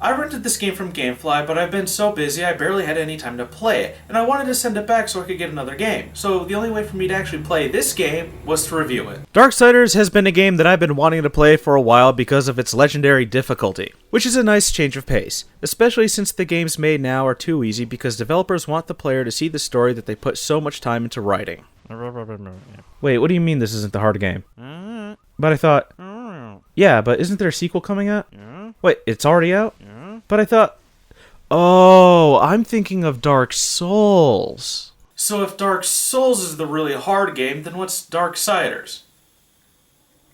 I rented this game from Gamefly, but I've been so busy I barely had any time to play it, and I wanted to send it back so I could get another game. So the only way for me to actually play this game was to review it. Darksiders has been a game that I've been wanting to play for a while because of its legendary difficulty, which is a nice change of pace, especially since the games made now are too easy because developers want the player to see the story that they put so much time into writing. Wait, what do you mean this isn't the hard game? But I thought... Yeah, but isn't there a sequel coming out? Wait, it's already out? But I thought... Oh, I'm thinking of Dark Souls. So if Dark Souls is the really hard game, then what's Darksiders?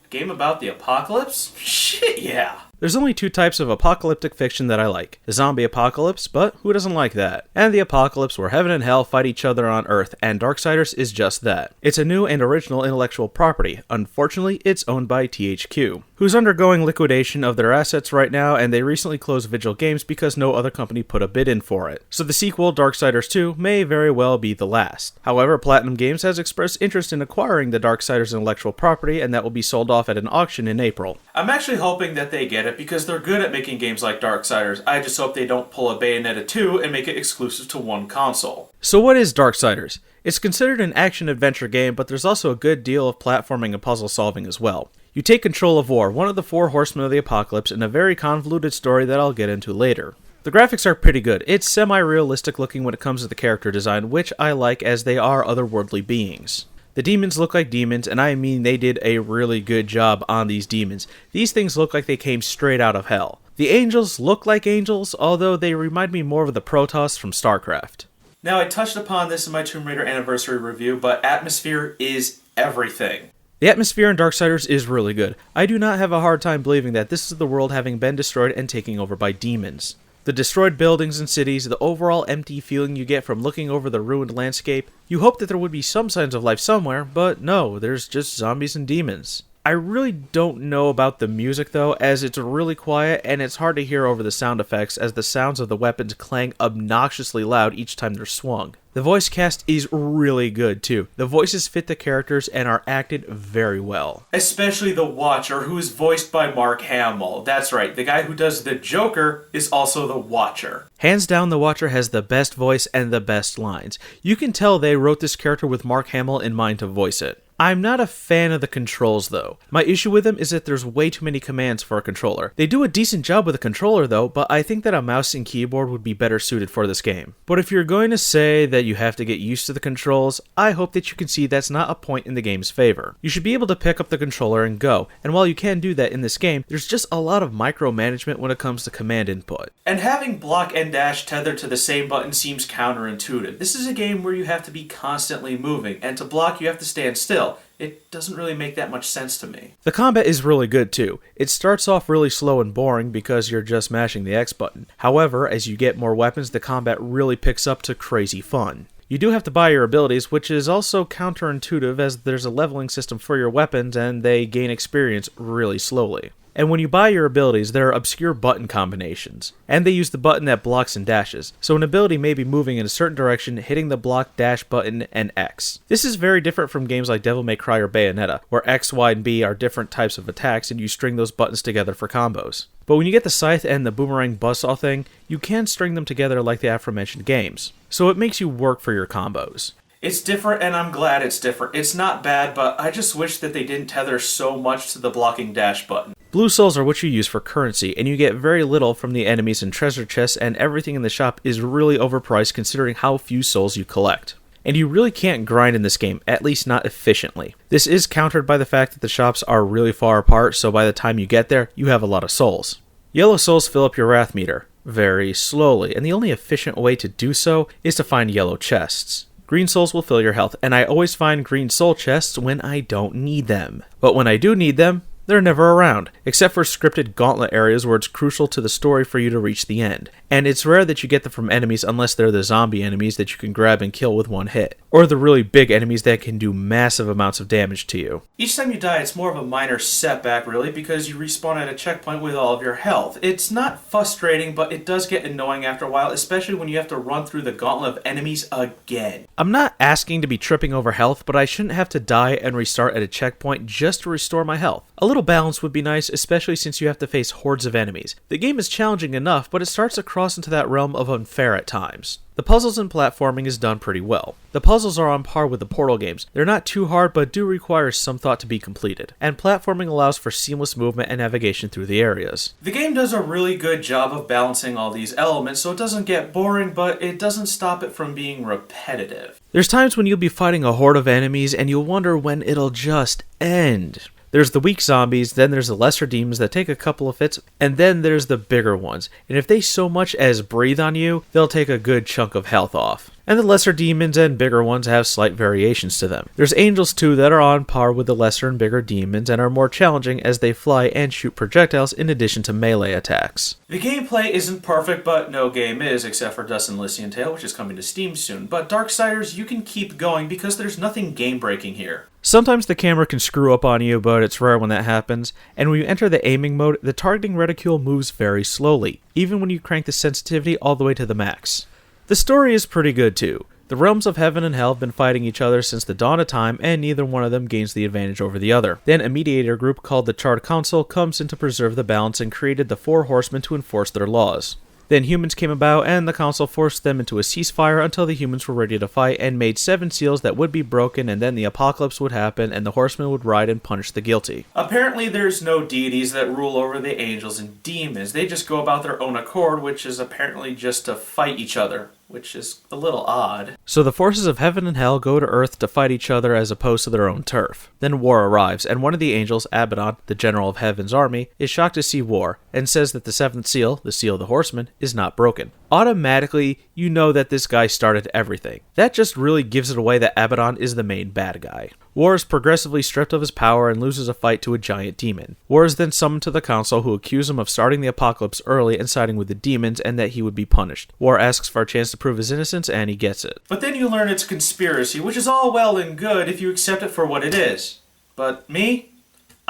A game about the apocalypse? Shit, yeah. There's only two types of apocalyptic fiction that I like. The zombie apocalypse, but who doesn't like that? And the apocalypse where heaven and hell fight each other on Earth, and Darksiders is just that. It's a new and original intellectual property. Unfortunately, it's owned by THQ, who's undergoing liquidation of their assets right now, and they recently closed Vigil Games because no other company put a bid in for it. So the sequel, Darksiders 2, may very well be the last. However, Platinum Games has expressed interest in acquiring the Darksiders intellectual property, and that will be sold off at an auction in April. I'm actually hoping that they get it because they're good at making games like Darksiders. I just hope they don't pull a Bayonetta 2 and make it exclusive to one console. So what is Darksiders? It's considered an action-adventure game, but there's also a good deal of platforming and puzzle solving as well. You take control of War, one of the four horsemen of the apocalypse, in a very convoluted story that I'll get into later. The graphics are pretty good. It's semi-realistic looking when it comes to the character design, which I like as they are otherworldly beings. The demons look like demons, and I mean they did a really good job on these demons. These things look like they came straight out of hell. The angels look like angels, although they remind me more of the Protoss from StarCraft. Now, I touched upon this in my Tomb Raider Anniversary review, but atmosphere is everything. The atmosphere in Darksiders is really good. I do not have a hard time believing that this is the world having been destroyed and taken over by demons. The destroyed buildings and cities, the overall empty feeling you get from looking over the ruined landscape. You hope that there would be some signs of life somewhere, but no, there's just zombies and demons. I really don't know about the music though, as it's really quiet and it's hard to hear over the sound effects as the sounds of the weapons clang obnoxiously loud each time they're swung. The voice cast is really good too. The voices fit the characters and are acted very well. Especially the Watcher, who is voiced by Mark Hamill. That's right, the guy who does the Joker is also the Watcher. Hands down, the Watcher has the best voice and the best lines. You can tell they wrote this character with Mark Hamill in mind to voice it. I'm not a fan of the controls though. My issue with them is that there's way too many commands for a controller. They do a decent job with a controller though, but I think that a mouse and keyboard would be better suited for this game. But if you're going to say that you have to get used to the controls, I hope that you can see that's not a point in the game's favor. You should be able to pick up the controller and go, and while you can do that in this game, there's just a lot of micromanagement when it comes to command input. And having block and dash tethered to the same button seems counterintuitive. This is a game where you have to be constantly moving, and to block you have to stand still. It doesn't really make that much sense to me. The combat is really good too. It starts off really slow and boring because you're just mashing the X button. However, as you get more weapons, the combat really picks up to crazy fun. You do have to buy your abilities, which is also counterintuitive as there's a leveling system for your weapons and they gain experience really slowly. And when you buy your abilities, there are obscure button combinations. And they use the button that blocks and dashes. So an ability may be moving in a certain direction, hitting the block, dash button, and X. This is very different from games like Devil May Cry or Bayonetta, where X, Y, and B are different types of attacks and you string those buttons together for combos. But when you get the scythe and the boomerang buzzsaw thing, you can string them together like the aforementioned games. So it makes you work for your combos. It's different, and I'm glad it's different. It's not bad, but I just wish that they didn't tether so much to the blocking dash button. Blue souls are what you use for currency, and you get very little from the enemies and treasure chests, and everything in the shop is really overpriced considering how few souls you collect. And you really can't grind in this game, at least not efficiently. This is countered by the fact that the shops are really far apart, so by the time you get there, you have a lot of souls. Yellow souls fill up your wrath meter very slowly, and the only efficient way to do so is to find yellow chests. Green souls will fill your health, and I always find green soul chests when I don't need them. But when I do need them, they're never around, except for scripted gauntlet areas where it's crucial to the story for you to reach the end. And it's rare that you get them from enemies unless they're the zombie enemies that you can grab and kill with one hit. or the really big enemies that can do massive amounts of damage to you. Each time you die, it's more of a minor setback, really, because you respawn at a checkpoint with all of your health. It's not frustrating, but it does get annoying after a while, especially when you have to run through the gauntlet of enemies again. I'm not asking to be tripping over health, but I shouldn't have to die and restart at a checkpoint just to restore my health. A little balance would be nice, especially since you have to face hordes of enemies. The game is challenging enough, but it starts to cross into that realm of unfair at times. The puzzles and platforming is done pretty well. The puzzles are on par with the Portal games. They're not too hard, but do require some thought to be completed. And platforming allows for seamless movement and navigation through the areas. The game does a really good job of balancing all these elements, so it doesn't get boring, but it doesn't stop it from being repetitive. There's times when you'll be fighting a horde of enemies and you'll wonder when it'll just end. There's the weak zombies, then there's the lesser demons that take a couple of hits, and then there's the bigger ones. And if they so much as breathe on you, they'll take a good chunk of health off. And the lesser demons and bigger ones have slight variations to them. There's angels too that are on par with the lesser and bigger demons and are more challenging as they fly and shoot projectiles in addition to melee attacks. The gameplay isn't perfect, but no game is, except for Dust and Elysian Tale, which is coming to Steam soon. But Darksiders, you can keep going because there's nothing game-breaking here. Sometimes the camera can screw up on you, but it's rare when that happens, and when you enter the aiming mode, the targeting reticule moves very slowly, even when you crank the sensitivity all the way to the max. The story is pretty good too. The realms of heaven and hell have been fighting each other since the dawn of time, and neither one of them gains the advantage over the other. Then a mediator group called the Charred Council comes in to preserve the balance and created the Four Horsemen to enforce their laws. Then humans came about, and the council forced them into a ceasefire until the humans were ready to fight and made 7 seals that would be broken, and then the apocalypse would happen and the horsemen would ride and punish the guilty. Apparently there's no deities that rule over the angels and demons. They just go about their own accord, which is apparently just to fight each other, which is a little odd. So the forces of heaven and hell go to earth to fight each other as opposed to their own turf. Then war arrives, and one of the angels, Abaddon, the general of heaven's army, is shocked to see war, and says that the 7th seal, the seal of the horsemen, is not broken. Automatically, you know that this guy started everything. That just really gives it away that Abaddon is the main bad guy. War is progressively stripped of his power and loses a fight to a giant demon. War is then summoned to the council, who accuse him of starting the apocalypse early and siding with the demons, and that he would be punished. War asks for a chance to prove his innocence, and he gets it. But then you learn it's a conspiracy, which is all well and good if you accept it for what it is. But me?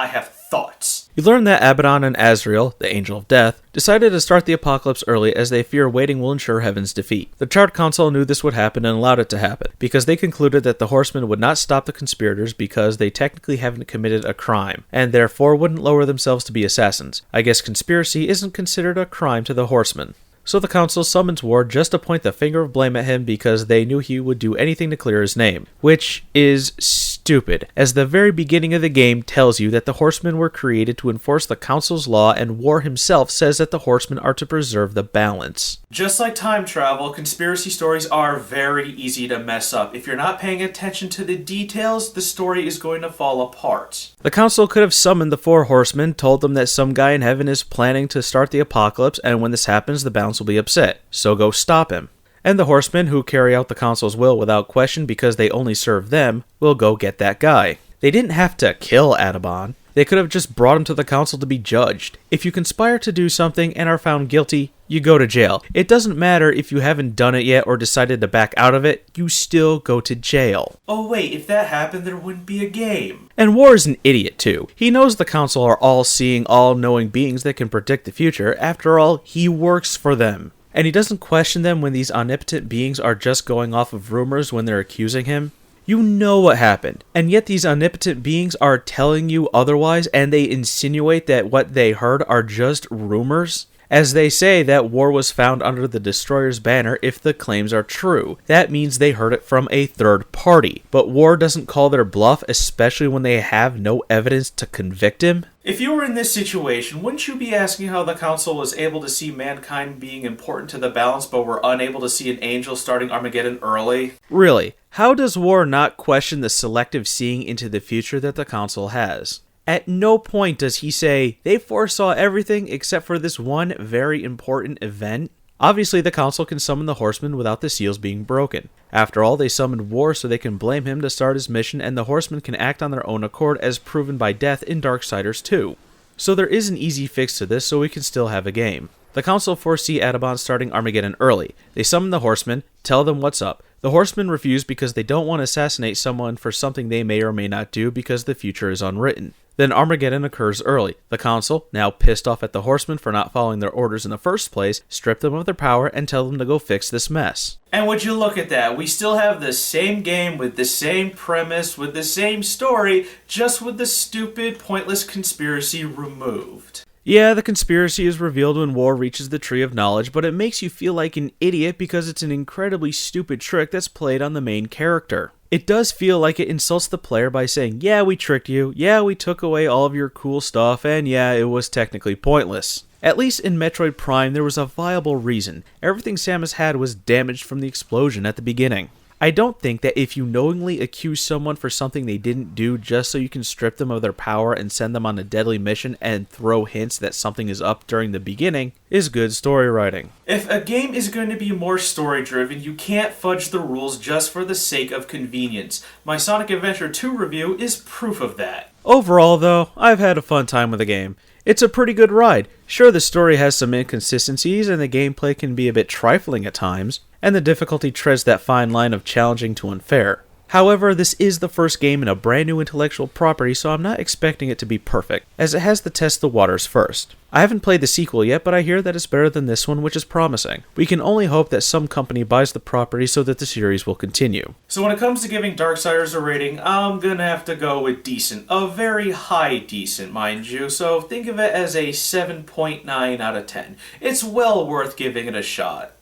I have thoughts. You learn that Abaddon and Azrael, the Angel of Death, decided to start the apocalypse early as they fear waiting will ensure heaven's defeat. The Charred Council knew this would happen and allowed it to happen, because they concluded that the horsemen would not stop the conspirators because they technically haven't committed a crime, and therefore wouldn't lower themselves to be assassins. I guess conspiracy isn't considered a crime to the horsemen. So the council summons War just to point the finger of blame at him because they knew he would do anything to clear his name, which is stupid, as the very beginning of the game tells you that the horsemen were created to enforce the council's law, and War himself says that the horsemen are to preserve the balance. Just like time travel, conspiracy stories are very easy to mess up. If you're not paying attention to the details, the story is going to fall apart. The council could have summoned the 4 horsemen, told them that some guy in heaven is planning to start the apocalypse, and when this happens, the balance will be upset, so go stop him. And the horsemen, who carry out the council's will without question because they only serve them, will go get that guy. They didn't have to kill Abaddon. They could have just brought him to the council to be judged. If you conspire to do something and are found guilty, you go to jail. It doesn't matter if you haven't done it yet or decided to back out of it, you still go to jail. Oh wait, if that happened, there wouldn't be a game. And War is an idiot too. He knows the council are all-seeing, all-knowing beings that can predict the future. After all, he works for them. And he doesn't question them when these omnipotent beings are just going off of rumors when they're accusing him. You know what happened, and yet these omnipotent beings are telling you otherwise, and they insinuate that what they heard are just rumors? As they say that War was found under the Destroyer's banner if the claims are true. That means they heard it from a third party. But War doesn't call their bluff, especially when they have no evidence to convict him. If you were in this situation, wouldn't you be asking how the council was able to see mankind being important to the balance but were unable to see an angel starting Armageddon early? Really, how does War not question the selective seeing into the future that the council has? At no point does he say, they foresaw everything except for this one very important event. Obviously, the council can summon the horsemen without the seals being broken. After all, they summoned War so they can blame him to start his mission, and the horsemen can act on their own accord as proven by death in Darksiders 2. So there is an easy fix to this so we can still have a game. The council foresee Abaddon starting Armageddon early. They summon the horsemen, tell them what's up, The horsemen refuse because they don't want to assassinate someone for something they may or may not do because the future is unwritten. Then Armageddon occurs early. The council, now pissed off at the horsemen for not following their orders in the first place, strip them of their power and tell them to go fix this mess. And would you look at that, we still have the same game with the same premise, with the same story, just with the stupid, pointless conspiracy removed. Yeah, the conspiracy is revealed when war reaches the Tree of Knowledge, but it makes you feel like an idiot because it's an incredibly stupid trick that's played on the main character. It does feel like it insults the player by saying, yeah, we tricked you, yeah, we took away all of your cool stuff, and yeah, it was technically pointless. At least in Metroid Prime, there was a viable reason. Everything Samus had was damaged from the explosion at the beginning. I don't think that if you knowingly accuse someone for something they didn't do just so you can strip them of their power and send them on a deadly mission and throw hints that something is up during the beginning is good story writing. If a game is going to be more story-driven, you can't fudge the rules just for the sake of convenience. My Sonic Adventure 2 review is proof of that. Overall, though, I've had a fun time with the game. It's a pretty good ride. Sure, the story has some inconsistencies and the gameplay can be a bit trifling at times, and the difficulty treads that fine line of challenging to unfair. However, this is the first game in a brand new intellectual property, so I'm not expecting it to be perfect, as it has to test the waters first. I haven't played the sequel yet, but I hear that it's better than this one, which is promising. We can only hope that some company buys the property so that the series will continue. So when it comes to giving Darksiders a rating, I'm gonna have to go with decent. A very high decent, mind you, so think of it as a 7.9 out of 10. It's well worth giving it a shot.